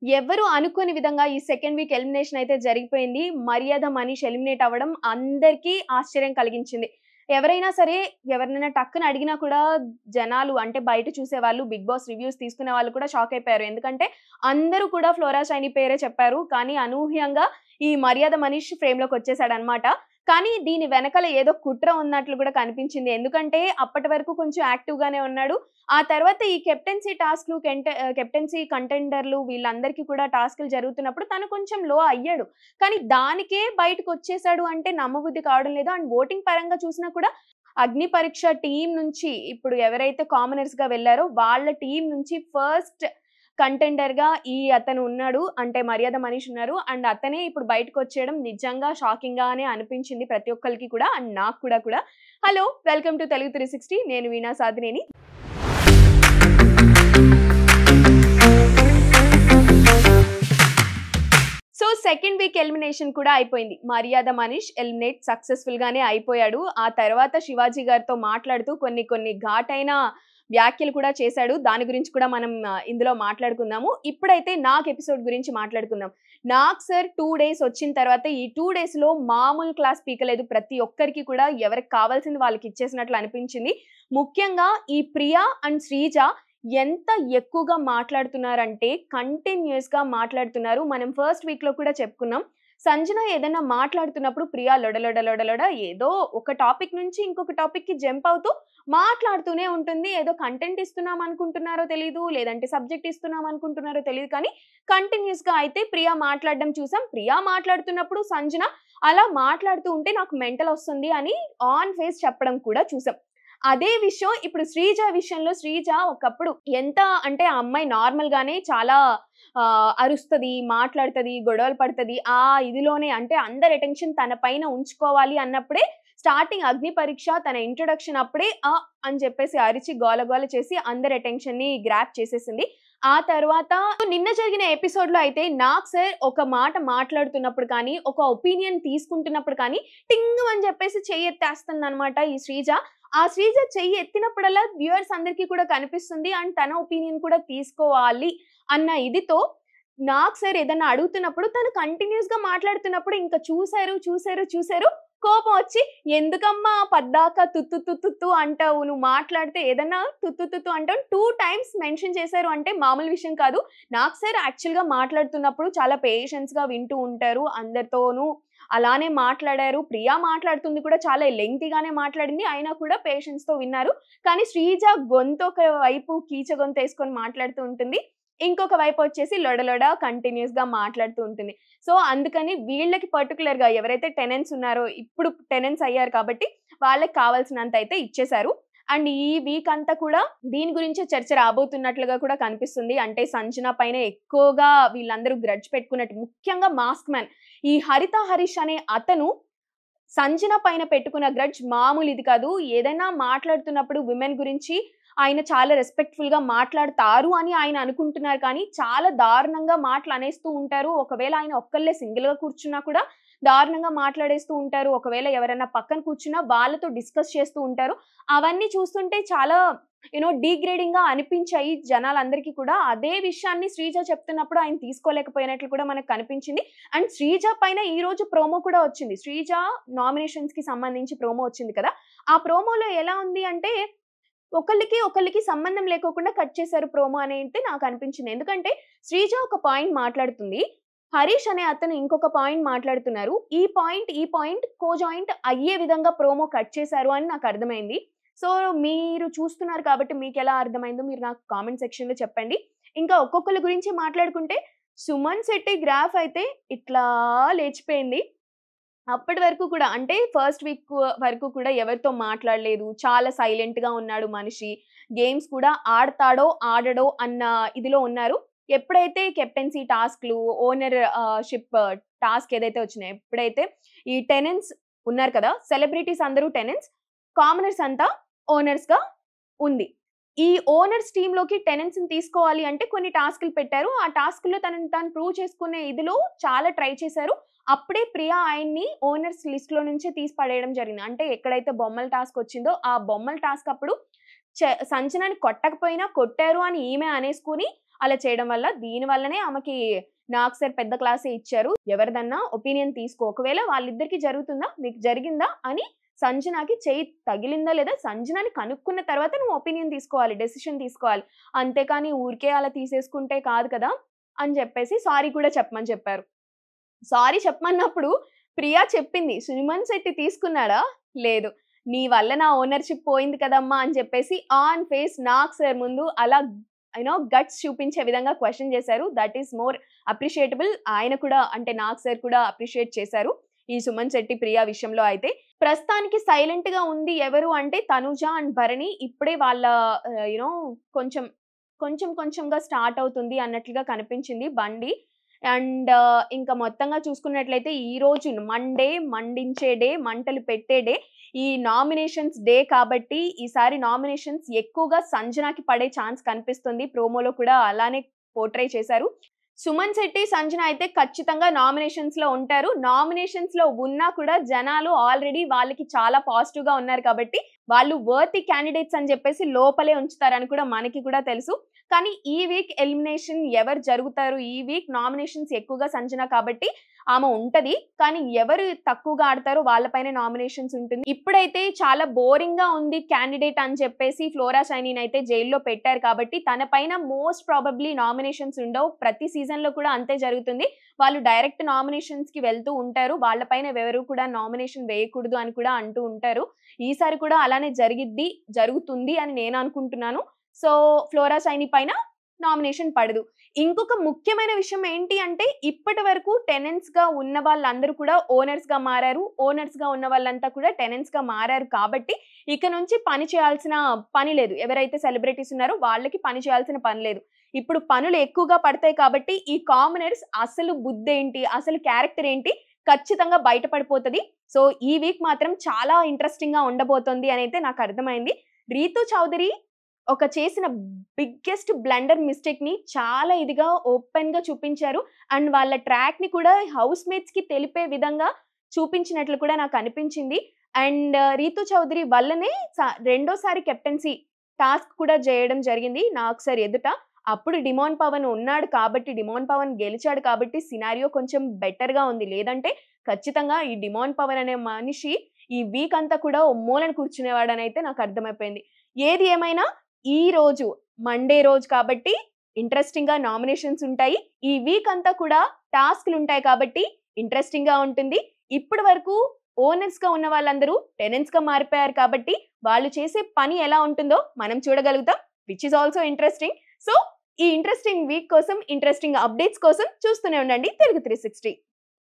ఎవరు అనుకోని విధంగా ఈ సెకండ్ వీక్ ఎలిమినేషన్ అయితే జరిగిపోయింది. మర్యాద మనీష్ ఎలిమినేట్ అవ్వడం అందరికీ ఆశ్చర్యం కలిగించింది. ఎవరైనా సరే ఎవరినైనా టక్కున అడిగినా కూడా జనాలు అంటే బయట చూసేవాళ్ళు, 'బిగ్ బాస్' రివ్యూస్ తీసుకునే వాళ్ళు కూడా షాక్ అయిపోయారు. ఎందుకంటే అందరూ కూడా ఫ్లోరా షైనీ పేరే చెప్పారు. కానీ అనూహ్యంగా ఈ మర్యాద మనీష్ ఫ్రేమ్‌లోకొచ్చేసాడన్నమాట. కానీ దీని వెనకాల ఏదో కుట్ర ఉన్నట్లు కూడా కనిపించింది. ఎందుకంటే అప్పటి వరకు కొంచెం యాక్టివ్‌గానే ఉన్నాడు. ఆ తర్వాత ఈ కెప్టెన్సీ కంటెండర్లు వీళ్ళందరికీ కూడా టాస్క్‌లు జరుగుతున్నప్పుడు తను కొంచెం లో అయ్యాడు. కానీ దానికే బయటకొచ్చేసాడు అంటే నమ్మబుద్ధి కావడం లేదు. అండ్ ఓటింగ్ పరంగా చూసినా కూడా అగ్ని పరీక్ష టీమ్ నుంచి ఇప్పుడు ఎవరైతే కామనర్స్‌గా వెళ్లారో వాళ్ళ టీమ్ నుంచి ఫస్ట్ కంటెండర్‌గా అతను ఉన్నాడు. అంటే మర్యాద మనీష్ ఉన్నారు. అండ్ అతనే ఇప్పుడు బయటకొచ్చేయడం నిజంగా షాకింగ్‌గానే అనిపించింది ప్రతి ఒక్కళ్ళకి కూడా. అండ్ నాకు కూడా. హలో! Welcome to Telugu 360. నేను Veena Sadhineni. So, second week elimination కూడా అయిపోయింది. మర్యాద మనీష్ ఎలిమినేట్ సక్సెస్‌ఫుల్‌గానే అయిపోయాడు. ఆ తర్వాత శివాజీ గారితో మాట్లాడుతూ కొన్ని ఘాటైన వ్యాఖ్యలు కూడా చేశాడు. దాని గురించి కూడా మనం ఇందులో మాట్లాడుకుందాము. ఇప్పుడైతే నాగ్ ఎపిసోడ్ గురించి మాట్లాడుకుందాం. నాగ్ సార్ 2 డేస్ వచ్చిన తర్వాత ఈ 2 డేస్‌లో మామూలు క్లాస్ పీకలేదు. ప్రతి ఒక్కరికి కూడా ఎవరికి కావాల్సింది వాళ్ళకి ఇచ్చేసినట్లు అనిపించింది. ముఖ్యంగా ఈ ప్రియా అండ్ శ్రీజ ఎంత ఎక్కువగా మాట్లాడుతున్నారంటే కంటిన్యూయస్‌గా మాట్లాడుతున్నారు. మనం ఫస్ట్ వీక్‌లో కూడా చెప్పుకున్నాం. సంజన ఏదైనా మాట్లాడుతున్నప్పుడు ప్రియా లొడ ఏదో ఒక టాపిక్ నుంచి ఇంకొక టాపిక్‌కి జంప్ అవుతూ మాట్లాడుతూనే ఉంటుంది. ఏదో కంటెంట్ ఇస్తున్నాం అనుకుంటున్నారో తెలీదు. లేదంటే సబ్జెక్ట్ ఇస్తున్నాం అనుకుంటున్నారో తెలీదు. కానీ కంటిన్యూయస్‌గా అయితే ప్రియా మాట్లాడడం చూసాం. ప్రియా మాట్లాడుతున్నప్పుడు సంజన అలా మాట్లాడుతూ ఉంటే నాకు మెంటల్ ఒస్తుంది అని ఆన్ ఫేస్ చెప్పడం కూడా చూసాం. అదే విషయం ఇప్పుడు శ్రీజ విషయంలో శ్రీజ ఒకప్పుడు ఎంత అంటే ఆ అమ్మాయి నార్మల్‌గానే చాలా అరుస్తది, మాట్లాడుతది, గొడవలు పడతది. ఇదిలోనే అంటే అందరి అటెన్షన్ తన పైన ఉంచుకోవాలి అన్నప్పుడే స్టార్టింగ్ అగ్ని పరీక్ష తన ఇంట్రొడక్షన్ అప్పుడే అని చెప్పేసి అరిచి గోల చేసి అందరి అటెన్షన్‌ని గ్రాబ్ చేసేసింది. ఆ తర్వాత నిన్న జరిగిన ఎపిసోడ్‌లో అయితే నాగ్ సార్ ఒక మాట మాట్లాడుతున్నప్పుడు కానీ, ఒక ఒపీనియన్ తీసుకుంటున్నప్పుడు కానీ టింగ్ అని చెప్పేసి చెయ్యెత్తేస్తుందన్నమాట ఈ శ్రీజ. ఆ శ్రీజ చెయ్యి ఎత్తినప్పుడల్లా వ్యూవర్స్ అందరికీ కూడా కనిపిస్తుంది. అండ్ తన ఒపీనియన్ కూడా తీసుకోవాలి అన్న ఇదితో నాగ్ సార్ ఏదన్నా అడుగుతున్నప్పుడు తను కంటిన్యూయస్‌గా మాట్లాడుతున్నప్పుడు ఇంక చూసారు కోపం వచ్చి ఎందుకమ్మా పద్దాక తుత్తు తుత్తు తుత్తు అంటావు? నువ్వు మాట్లాడితే ఏదన్నా తుత్తు తుత్తు అంటావు 2 టైమ్స్ మెన్షన్ చేశారు అంటే మామూలు విషయం కాదు. నాగ్ సార్ యాక్చువల్‌గా మాట్లాడుతున్నప్పుడు చాలా పేషెన్స్‌గా వింటూ ఉంటారు. అందరితోనూ అలానే మాట్లాడారు. ప్రియా మాట్లాడుతుంది కూడా చాలా లెంగ్తీగానే మాట్లాడింది. అయినా కూడా పేషెన్స్‌తో విన్నారు. కానీ శ్రీజ గొంతు ఒక వైపు కీచ గొంతేసుకొని మాట్లాడుతూ ఉంటుంది. ఇంకొక వైపొచ్చేసి లొడ కంటిన్యూయస్‌గా మాట్లాడుతూ ఉంటుంది. సో, అందుకని వీళ్ళకి పర్టిక్యులర్‌గా ఎవరైతే టెనెంట్స్ ఉన్నారో ఇప్పుడు టెనెంట్స్ అయ్యారు కాబట్టి వాళ్ళకి కావాల్సినంత అయితే ఇచ్చేశారు. అండ్ ఈ వీక్ అంతా కూడా దీని గురించే చర్చ రాబోతున్నట్లుగా కూడా కనిపిస్తుంది. అంటే సంజన పైన ఎక్కువగా వీళ్ళందరూ గ్రడ్జ్ పెట్టుకున్నట్టు ముఖ్యంగా మాస్క్ మ్యాన్ ఈ హరిత హరీష్ అనే అతను సంజన పైన పెట్టుకున్న గ్రడ్జ్ మామూలుది కాదు. ఏదైనా మాట్లాడుతున్నప్పుడు విమెన్ గురించి ఆయన చాలా రెస్పెక్ట్‌ఫుల్‌గా మాట్లాడతారు అని ఆయన అనుకుంటున్నారు కానీ, చాలా దారుణంగా మాటలనేస్తూ ఉంటారు. ఒకవేళ ఆయన ఒక్కళ్ళే సింగిల్‌గా కూర్చున్నా కూడా దారుణంగా మాట్లాడేస్తూ ఉంటారు. ఒకవేళ ఎవరైనా పక్కన కూర్చున్నా వాళ్ళతో డిస్కస్ చేస్తూ ఉంటారు. అవన్నీ చూస్తుంటే చాలా డీగ్రేడింగ్‌గా అనిపించాయి జనాలందరికీ కూడా. అదే విషయాన్ని శ్రీజ చెప్తున్నప్పుడు ఆయన తీసుకోలేకపోయినట్లు కూడా మనకు కనిపించింది. అండ్ శ్రీజ పైన ఈరోజు ప్రోమో కూడా వచ్చింది. శ్రీజ నామినేషన్స్‌కి సంబంధించి ప్రోమో వచ్చింది కదా! ఆ ప్రోమోలో ఎలా ఉంది అంటే ఒకళ్ళకి సంబంధం లేకోకుండా కట్ చేశారు ప్రోమో అని అయితే నాకనిపించింది. ఎందుకంటే శ్రీజ ఒక పాయింట్ మాట్లాడుతుంది. హరీష్ అనే అతను ఇంకొక పాయింట్ మాట్లాడుతున్నారు. ఈ పాయింట్ కోజాయింట్ అయ్యే విధంగా ప్రోమో కట్ చేశారు అని నాకర్థమైంది. సో, మీరు చూస్తున్నారు కాబట్టి మీకెలా అర్థమైందో మీరు నాకు కామెంట్ సెక్షన్‌లో చెప్పండి. ఇంకా ఒక్కొక్కళ్ళ గురించి మాట్లాడుకుంటే సుమన్ శెట్టి గ్రాఫ్ అయితే ఇట్లా లేచిపోయింది. అప్పటి వరకు కూడా అంటే ఫస్ట్ వీక్ వరకు కూడా ఎవరితో మాట్లాడలేదు. చాలా సైలెంట్‌గా ఉన్నాడు మనిషి. గేమ్స్ కూడా ఆడతాడో, ఆడడో అన్న ఇదిలో ఉన్నారు. ఎప్పుడైతే కెప్టెన్సీ టాస్క్‌లు, షిప్ టాస్క్ ఏదైతే వచ్చినాయో, ఎప్పుడైతే ఈ టెనెంట్స్ ఉన్నారు కదా! సెలబ్రిటీస్ అందరూ టెనెంట్స్, కామనర్స్ అంతా ఓనర్స్‌గా ఉంది. ఈ ఓనర్స్ టీమ్‌లోకి టెనెంట్స్‌ని తీసుకోవాలి అంటే కొన్ని టాస్క్‌లు పెట్టారు. ఆ టాస్క్‌లో తనని తాను ప్రూవ్ చేసుకునే ఇదిలో చాలా ట్రై చేశారు. అప్పుడే ప్రియా ఆయన్ని ఓనర్స్ లిస్ట్‌లో నుంచే తీసి పడేయడం జరిగింది. అంటే ఎక్కడైతే బొమ్మల టాస్క్ వచ్చిందో, ఆ బొమ్మల టాస్క్ అప్పుడు సంజనని కొట్టకపోయినా కొట్టారు అని ఈమె అనేసుకొని, అలా చేయడం వల్ల దీని వల్లనే ఆమెకి నాకు సార్ పెద్ద క్లాసే ఇచ్చారు, ఎవరిదన్నా ఒపీనియన్ తీసుకో, ఒకవేళ వాళ్ళిద్దరికి జరుగుతుందా, మీకు జరిగిందా అని సంజనాకి చేయి తగిలిందా లేదా సంజనాని కనుక్కున్న తర్వాత నువ్వు ఒపీనియన్ తీసుకోవాలి, డెసిషన్ తీసుకోవాలి, అంతేకాని ఊరికే అలా తీసేసుకుంటే కాదు కదా అని చెప్పేసి సారీ కూడా చెప్పమని చెప్పారు. సారీ చెప్పమన్నప్పుడు ప్రియా చెప్పింది, సుమన్ శెట్టి తీసుకున్నాడా, లేదు, నీ వల్ల నా ఓనర్షిప్ పోయింది కదమ్మా అని చెప్పేసి ఆన్ ఫేస్ నాగ్ సార్ ముందు అలా గట్స్ చూపించే విధంగా క్వశ్చన్ చేశారు. That is more appreciable. ఆయన కూడా అంటే నాగ్ సార్ కూడా అప్రిషియేట్ చేశారు ఈ సుమన్ శెట్టి ప్రియా విషయంలో. అయితే ప్రస్తుతానికి సైలెంట్ గా ఉంది ఎవరు అంటే తనుజ అండ్ భరణి. ఇప్పుడే వాళ్ళ కొంచెం కొంచెంగా స్టార్ట్ అవుతుంది అన్నట్లుగా కనిపించింది బండి. అండ్ ఇంకా మొత్తంగా చూసుకున్నట్లయితే ఈ రోజు మండే, మండించే డే, మంటలు పెట్టే డే, ఈ నామినేషన్స్ డే కాబట్టి ఈసారి నామినేషన్స్ ఎక్కువగా సంజనాకి పడే ఛాన్స్ కనిపిస్తుంది. ప్రోమోలో కూడా అలానే పోర్ట్రే చేశారు. సుమన్ శెట్టి, సంజన అయితే ఖచ్చితంగా నామినేషన్స్ లో ఉంటారు. నామినేషన్స్ లో ఉన్నా కూడా జనాలు ఆల్రెడీ వాళ్ళకి చాలా పాజిటివ్ గా ఉన్నారు కాబట్టి వాళ్ళు వర్తి క్యాండిడేట్స్ అని చెప్పేసి లోపలే ఉంచుతారని కూడా మనకి కూడా తెలుసు. కానీ ఈ వీక్ ఎలిమినేషన్ ఎవరు జరుగుతారు, ఈ వీక్ నామినేషన్స్ ఎక్కువగా సంజన కాబట్టి ఆమె ఉంటది, కానీ ఎవరు తక్కువగా ఆడతారో వాళ్ళపైన నామినేషన్స్ ఉంటుంది. ఇప్పుడైతే చాలా బోరింగ్ గా ఉంది క్యాండిడేట్ అని చెప్పేసి ఫ్లోరా షైనీని అయితే జైల్లో పెట్టారు కాబట్టి తన పైన మోస్ట్ ప్రాబబ్లీ నామినేషన్స్ ఉండవు. ప్రతి సీజన్ లో కూడా అంతే జరుగుతుంది. వాళ్ళు డైరెక్ట్ నామినేషన్స్ కి వెళ్తూ ఉంటారు, వాళ్ళపైన ఎవరు కూడా నామినేషన్ వేయకూడదు అని కూడా అంటూ ఉంటారు. ఈసారి కూడా అలానే జరుగుతుంది అని నేను అనుకుంటున్నాను. సో ఫ్లోరా షైనీ పైన నామినేషన్ పడదు. ఇంకొక ముఖ్యమైన విషయం ఏంటి అంటే ఇప్పటి వరకు టెనెంట్స్ గా ఉన్న వాళ్ళందరూ కూడా ఓనర్స్ గా మారారు, ఓనర్స్ గా ఉన్న వాళ్ళంతా కూడా టెనెంట్స్ గా మారారు కాబట్టి ఇక నుంచి పని చేయాల్సిన పని లేదు. ఎవరైతే సెలబ్రిటీస్ ఉన్నారో వాళ్ళకి పని చేయాల్సిన పని లేదు. ఇప్పుడు పనులు ఎక్కువగా పడతాయి కాబట్టి ఈ కామనర్స్ అసలు బుద్ధి ఏంటి, అసలు క్యారెక్టర్ ఏంటి ఖచ్చితంగా బయటపడిపోతుంది. సో ఈ వీక్ మాత్రం చాలా ఇంట్రెస్టింగ్ గా ఉండబోతోంది అని అయితే నాకు అర్థమైంది. రీతూ చౌదరి ఒక చేసిన బిగ్గెస్ట్ బ్లండర్ మిస్టేక్ ని చాలా ఇదిగా ఓపెన్ గా చూపించారు. అండ్ వాళ్ళ ట్రాక్ ని కూడా హౌస్ మేట్స్ కి తెలిపే విధంగా చూపించినట్లు కూడా నాకు అనిపించింది. అండ్ రీతూ చౌదరి వల్లనే రెండోసారి కెప్టెన్సీ టాస్క్ కూడా చేయడం జరిగింది నాగ్ సార్ ఎదుట. అప్పుడు డిమోన్ పవన్ ఉన్నాడు కాబట్టి, డిమోన్ పవన్ గెలిచాడు కాబట్టి సినారియో కొంచెం బెటర్ గా ఉంది. లేదంటే ఖచ్చితంగా ఈ డిమోన్ పవన్ అనే మనిషి ఈ వీక్ అంతా కూడా ఓ మూలను కూర్చునేవాడని అయితే నాకు అర్థమైపోయింది. ఏది ఏమైనా ఈ రోజు మండే రోజు కాబట్టి ఇంట్రెస్టింగ్ గా నామినేషన్స్ ఉంటాయి. ఈ వీక్ అంతా కూడా టాస్క్లు ఉంటాయి కాబట్టి ఇంట్రెస్టింగ్ గా ఉంటుంది. ఇప్పటి వరకు ఓనర్స్ గా ఉన్న వాళ్ళందరూ టెనెంట్స్ గా మారిపోయారు కాబట్టి వాళ్ళు చేసే పని ఎలా ఉంటుందో మనం చూడగలుగుతాం, which is also interesting. So ఈ ఇంట్రెస్టింగ్ వీక్ కోసం, ఇంట్రెస్టింగ్ అప్డేట్స్ కోసం చూస్తూనే ఉండండి తెలుగు 360.